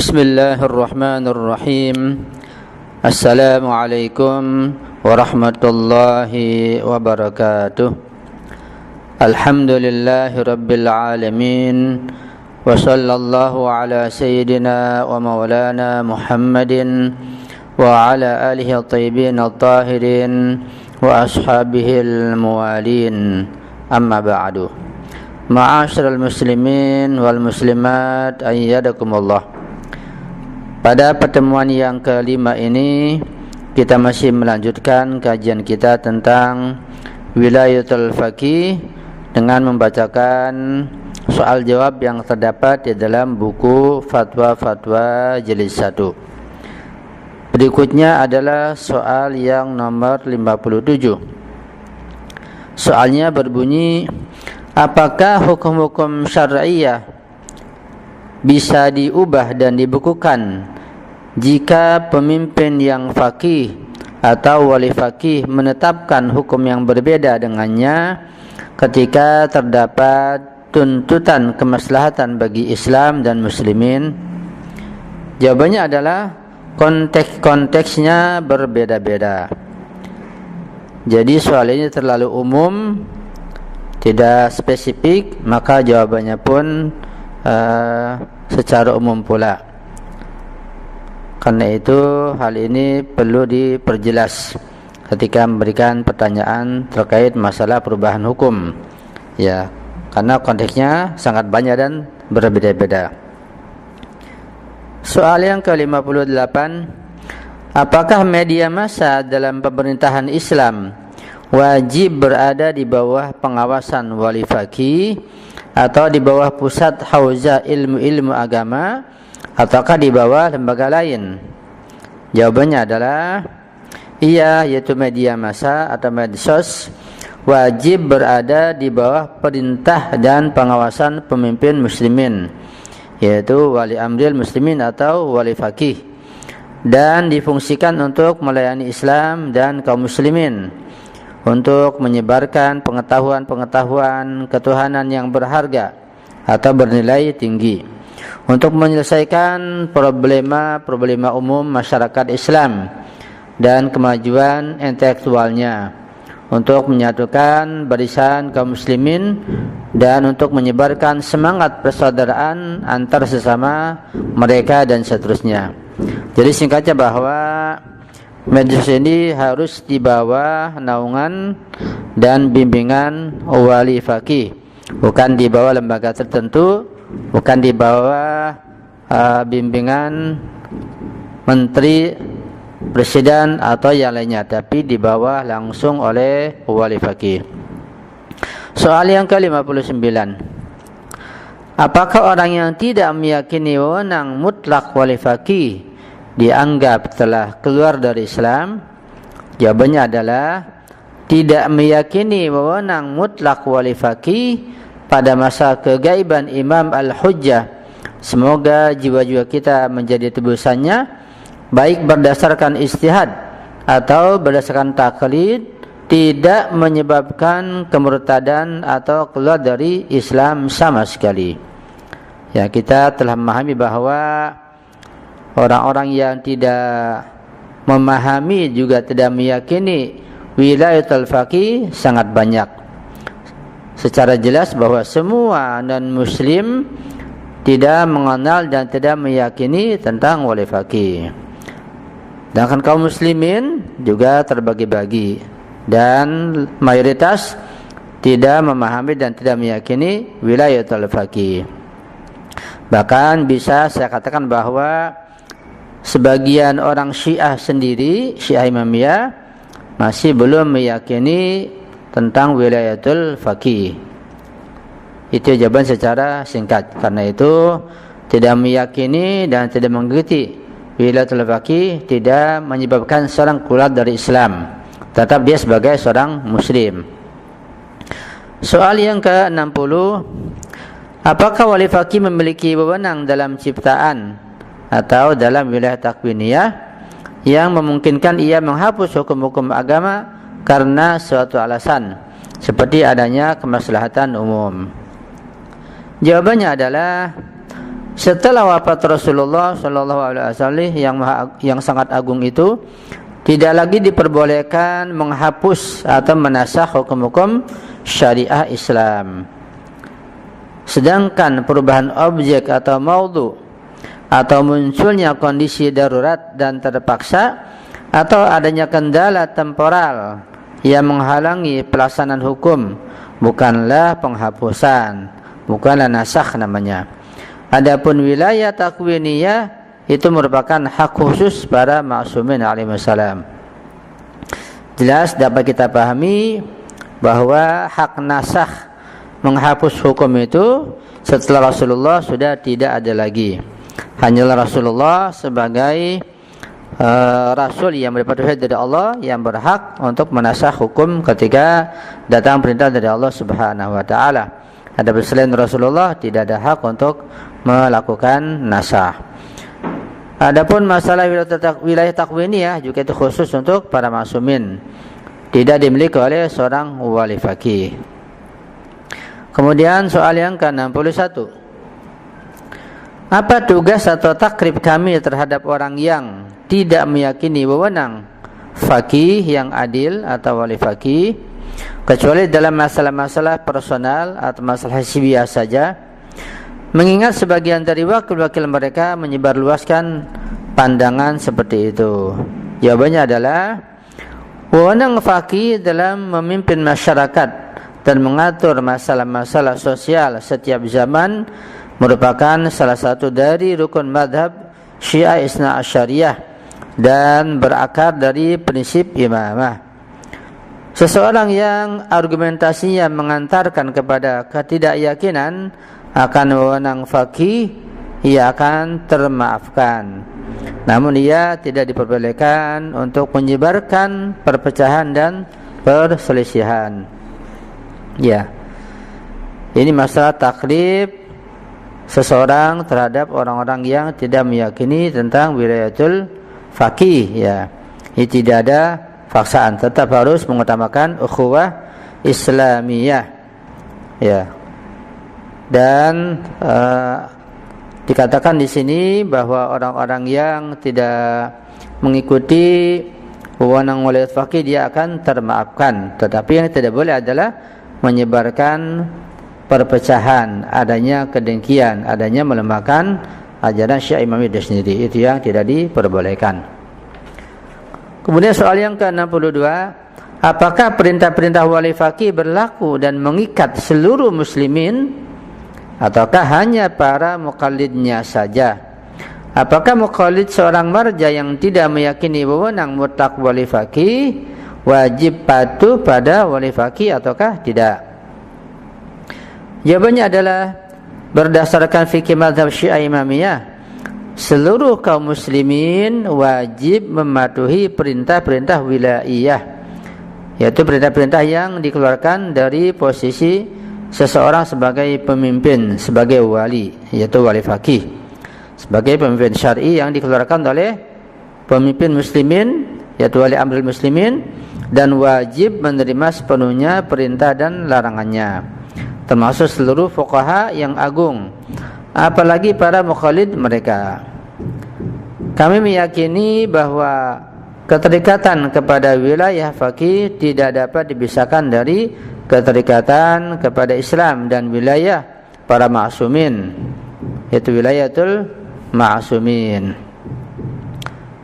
Bismillahirrahmanirrahim. Assalamualaikum warahmatullahi wabarakatuh. Alhamdulillahi rabbil alamin. Wa sallallahu ala sayyidina wa maulana Muhammadin wa ala alihi at-tayyibin at-tahirin wa ashabihil muwalin. Amma ba'du. Ma'asyiral muslimin wal muslimat ayyadakumullah. Pada pertemuan yang kelima ini kita masih melanjutkan kajian kita tentang wilayatul faqih dengan membacakan soal jawab yang terdapat di dalam buku fatwa-fatwa jilid 1. Berikutnya adalah soal yang nomor 57. Soalnya berbunyi, apakah hukum-hukum syar'iyah bisa diubah dan dibukukan jika pemimpin yang faqih atau wali faqih menetapkan hukum yang berbeda dengannya ketika terdapat tuntutan kemaslahatan bagi Islam dan muslimin? Jawabannya adalah konteks-konteksnya berbeda-beda. Jadi soal ini terlalu umum, tidak spesifik, maka jawabannya pun secara umum pula. Karena itu hal ini perlu diperjelas ketika memberikan pertanyaan terkait masalah perubahan hukum, ya, karena konteksnya sangat banyak dan berbeda-beda. Soal yang ke-58, apakah media massa dalam pemerintahan Islam wajib berada di bawah pengawasan wali faqih atau di bawah pusat hauzah ilmu-ilmu agama ataukah di bawah lembaga lain? Jawabannya adalah iya, yaitu media massa atau medsos wajib berada di bawah perintah dan pengawasan pemimpin muslimin, yaitu wali amril muslimin atau wali faqih, dan difungsikan untuk melayani Islam dan kaum muslimin, untuk menyebarkan pengetahuan-pengetahuan ketuhanan yang berharga atau bernilai tinggi, untuk menyelesaikan problema-problema umum masyarakat Islam dan kemajuan intelektualnya, untuk menyatukan barisan kaum muslimin, dan untuk menyebarkan semangat persaudaraan antar sesama mereka dan seterusnya. Jadi singkatnya bahwa medsos ini harus di bawah naungan dan bimbingan wali faqih, bukan di bawah lembaga tertentu, bukan di bawah bimbingan menteri, presiden atau yang lainnya, tapi di bawah langsung oleh wali faqih. Soal yang ke-59, apakah orang yang tidak meyakini wewenang mutlak wali faqih dianggap telah keluar dari Islam? Jawabannya adalah tidak meyakini wewenang mutlak wali faqih pada masa kegaiban Imam Al-Hujjah, semoga jiwa-jiwa kita menjadi tebusannya, baik berdasarkan ijtihad atau berdasarkan taklid, tidak menyebabkan kemurtadan atau keluar dari Islam sama sekali. Ya, kita telah memahami bahwa orang-orang yang tidak memahami juga tidak meyakini wilayatul faqih sangat banyak. Secara jelas bahwa semua non-muslim tidak mengenal dan tidak meyakini tentang wali faqih. Sedangkan kaum muslimin juga terbagi-bagi, dan mayoritas tidak memahami dan tidak meyakini wilayatul faqih. Bahkan bisa saya katakan bahwa sebagian orang Syiah sendiri, Syiah Imamiyah, masih belum meyakini tentang wilayatul faqih. Itu jawaban secara singkat. Karena itu tidak meyakini dan tidak mengikuti wilayatul faqih tidak menyebabkan seorang keluar dari Islam, tetap dia sebagai seorang muslim. Soal yang ke-60, apakah wali faqih memiliki wewenang dalam ciptaan atau dalam wilayah takwiniyah yang memungkinkan ia menghapus hukum-hukum agama karena suatu alasan, seperti adanya kemaslahatan umum? Jawabannya adalah setelah wafat Rasulullah Shallallahu Alaihi Wasallam yang sangat agung itu, tidak lagi diperbolehkan menghapus atau menasakh hukum-hukum syariah Islam. Sedangkan perubahan objek atau maudhu atau munculnya kondisi darurat dan terpaksa atau adanya kendala temporal yang menghalangi pelaksanaan hukum bukanlah penghapusan, bukanlah nasakh namanya. Adapun wilayah takwiniyah itu merupakan hak khusus para ma'sumin alaihissalam. Jelas dapat kita pahami bahwa hak nasakh menghapus hukum itu setelah Rasulullah sudah tidak ada lagi. Hanyalah Rasulullah sebagai Rasul yang mendapat wahyu dari Allah yang berhak untuk menasakh hukum ketika datang perintah dari Allah Subhanahu wa taala. Adapun selain Rasulullah tidak ada hak untuk melakukan nasakh. Adapun masalah wilayah takwiniyah juga itu khusus untuk para ma'sumin, tidak dimiliki oleh seorang wali faqih. Kemudian soal yang ke-61, apa tugas atau takrib kami terhadap orang yang tidak meyakini wewenang faqih yang adil atau wali faqih kecuali dalam masalah-masalah personal atau masalah hizbiyah saja, mengingat sebagian dari wakil-wakil mereka menyebarluaskan pandangan seperti itu? Jawabannya adalah wewenang faqih dalam memimpin masyarakat dan mengatur masalah-masalah sosial setiap zaman merupakan salah satu dari rukun madhab Syiah Isna Asyariyah dan berakar dari prinsip imamah. Seseorang yang argumentasinya mengantarkan kepada ketidakyakinan akan wewenang faqih, ia akan termaafkan. Namun ia tidak diperbolehkan untuk menyebarkan perpecahan dan perselisihan. Ya, ini masalah takrib seseorang terhadap orang-orang yang tidak meyakini tentang wilayatul faqih. Ya, ini tidak ada paksaan, tetap harus mengutamakan ukhuwah Islamiyah. Ya, dan dikatakan di sini bahwa orang-orang yang tidak mengikuti wewenang wilayat faqih dia akan termaafkan, tetapi yang tidak boleh adalah menyebarkan perpecahan, adanya kedengkian, adanya melemahkan ajaran Syiah Imamiyah itu sendiri. Itu yang tidak diperbolehkan. Kemudian soal yang ke-62, apakah perintah-perintah wali faqih berlaku dan mengikat seluruh muslimin ataukah hanya para muqallidnya saja? Apakah muqallid seorang marja yang tidak meyakini wewenang mutlak wali faqih wajib patuh pada wali faqih ataukah tidak? Jawabannya adalah berdasarkan fikih mazhab Syiah Imamiyah, seluruh kaum muslimin wajib mematuhi perintah-perintah wilayah, yaitu perintah-perintah yang dikeluarkan dari posisi seseorang sebagai pemimpin, sebagai wali, yaitu wali faqih, sebagai pemimpin syar'i yang dikeluarkan oleh pemimpin muslimin, yaitu wali amril muslimin, dan wajib menerima sepenuhnya perintah dan larangannya, termasuk seluruh fuqaha yang agung, apalagi para mukhalid mereka. Kami meyakini bahwa keterikatan kepada wilayah faqih tidak dapat dipisahkan dari keterikatan kepada Islam dan wilayah para ma'sumin, yaitu wilayatul ma'sumin.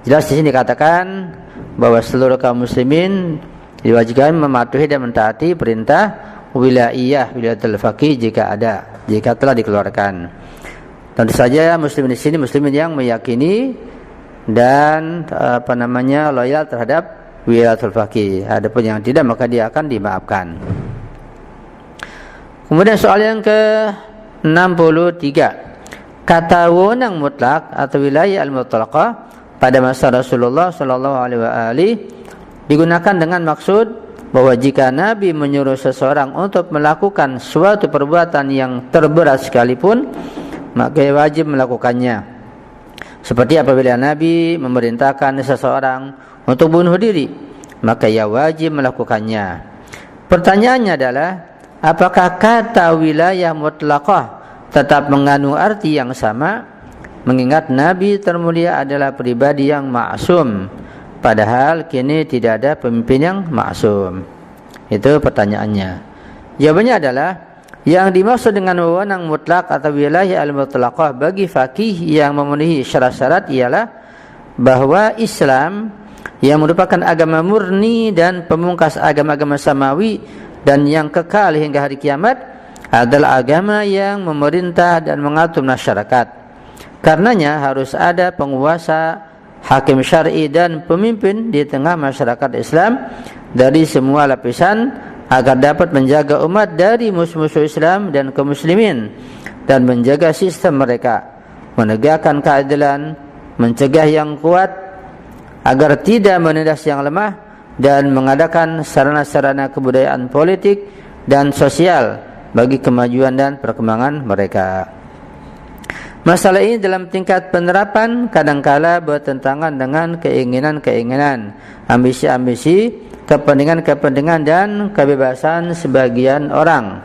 Jelas di sini dikatakan bahwa seluruh kaum muslimin diwajibkan mematuhi dan mentaati perintah wilayatul faqih jika telah dikeluarkan. Tentu saja muslimin di sini muslimin yang meyakini dan loyal terhadap wilayatul faqih. Adapun yang tidak maka dia akan dimaafkan. Kemudian soal yang ke-63, kata wewenang mutlak atau wilayah al-mutlaqah pada masa Rasulullah sallallahu alaihi wasallam digunakan dengan maksud bahwa jika Nabi menyuruh seseorang untuk melakukan suatu perbuatan yang terberat sekalipun, maka wajib melakukannya. Seperti apabila Nabi memerintahkan seseorang untuk bunuh diri, maka ia wajib melakukannya. Pertanyaannya adalah, apakah kata wilayah mutlaqah tetap mengandung arti yang sama, mengingat Nabi termulia adalah pribadi yang maksum, padahal kini tidak ada pemimpin yang maksum. Itu pertanyaannya. Jawabannya adalah yang dimaksud dengan wewenang mutlak atau wilayah al-mutlaqah bagi faqih yang memenuhi syarat-syarat ialah bahwa Islam yang merupakan agama murni dan pemungkas agama-agama samawi dan yang kekal hingga hari kiamat adalah agama yang memerintah dan mengatur masyarakat. Karenanya harus ada penguasa, hakim syar'i dan pemimpin di tengah masyarakat Islam dari semua lapisan agar dapat menjaga umat dari musuh-musuh Islam dan kaum muslimin dan menjaga sistem mereka, menegakkan keadilan, mencegah yang kuat agar tidak menindas yang lemah, dan mengadakan sarana-sarana kebudayaan politik dan sosial bagi kemajuan dan perkembangan mereka. Masalah ini dalam tingkat penerapan kadangkala bertentangan dengan keinginan-keinginan, ambisi-ambisi, kepentingan-kepentingan dan kebebasan sebagian orang.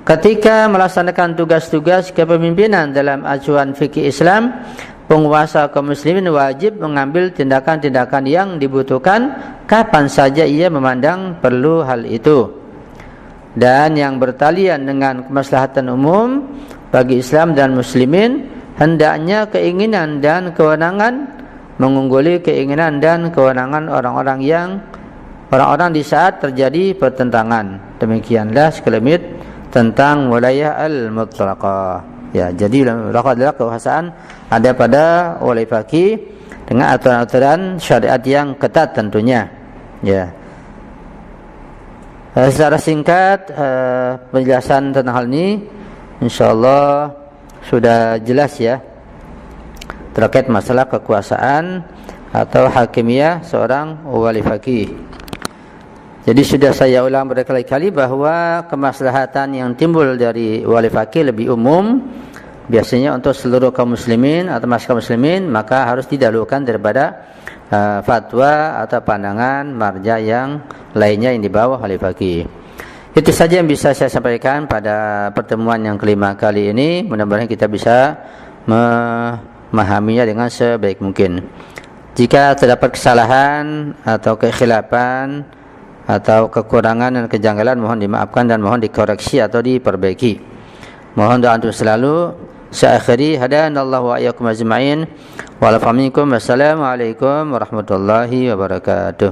Ketika melaksanakan tugas-tugas kepemimpinan dalam acuan fikih Islam, penguasa kaum muslimin wajib mengambil tindakan-tindakan yang dibutuhkan kapan saja ia memandang perlu hal itu, dan yang bertalian dengan kemaslahatan umum bagi Islam dan muslimin. Hendaknya keinginan dan kewenangan mengungguli keinginan dan kewenangan orang-orang di saat terjadi pertentangan. Demikianlah sekelumit tentang wilayah al-mutlaqah. Ya, jadi mutlaqah adalah kekuasaan ada pada oleh faqih dengan aturan-aturan syariat yang ketat tentunya. Ya. Secara singkat penjelasan tentang hal ini insyaallah sudah jelas ya terkait masalah kekuasaan atau hakimiyah seorang wali faqih. Jadi sudah saya ulang berkali-kali bahwa kemaslahatan yang timbul dari wali faqih lebih umum, biasanya untuk seluruh kaum muslimin atau masyarakat muslimin, maka harus didahulukan daripada fatwa atau pandangan marja yang lainnya yang dibawa oleh faqih. Itu saja yang bisa saya sampaikan pada pertemuan yang kelima kali ini. Mudah-mudahan kita bisa memahaminya dengan sebaik mungkin. Jika terdapat kesalahan atau kekhilafan atau kekurangan dan kejanggalan, mohon dimaafkan dan mohon dikoreksi atau diperbaiki. Mohon doa untuk selalu. Saya akhiri, hadanallahu wa iyyakum ajma'in. Wassalamualaikum warahmatullahi wabarakatuh.